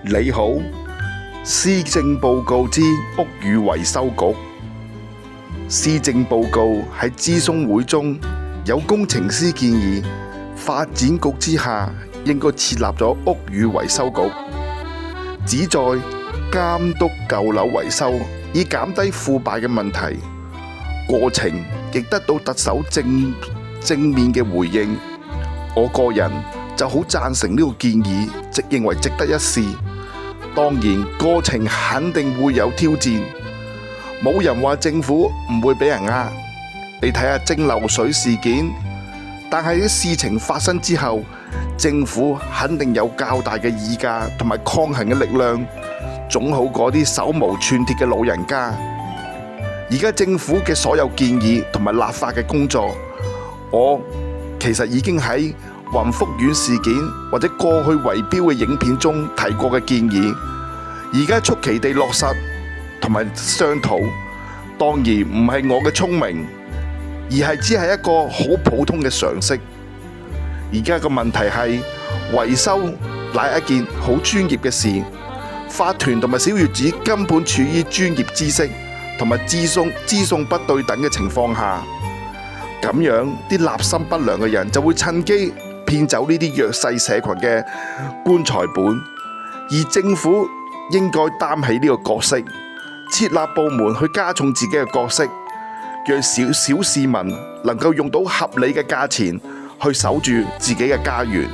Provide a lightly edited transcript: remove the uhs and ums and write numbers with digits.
你好，施政報告之屋宇維修局。施政報告喺諮詢會中，有工程師建議發展局之下應該設立咗屋宇維修局，旨在監督舊樓維修，以減低腐敗嘅問題。過程亦得到特首正面嘅回應。我個人就好贊成呢個建議，直認為值得一試。當然，過程肯定會有挑戰，冇人話政府唔會俾人呃。你睇下蒸餾水事件，但係啲事情發生之後，政府肯定有較大嘅議價同埋抗衡嘅力量，總好過啲手無寸鐵嘅老人家。而家政府嘅所有建議同埋立法嘅工作，我其實已經喺雲福苑事件或者過去圍標嘅影片中提過嘅建議，而家速期地落實同埋商討，當然唔係我嘅聰明，而係只係一個好普通嘅常識。而家個問題係維修乃一件好專業嘅事，法團同埋小業主根本處於專業知識同埋資訊不對等嘅情況下，咁樣啲立心不良嘅人就會趁機騙走呢啲弱勢社群嘅棺材本，而政府應該擔起呢個角色，設立部門去加重自己嘅角色，讓小市民能夠用到合理嘅價錢去守住自己嘅家園。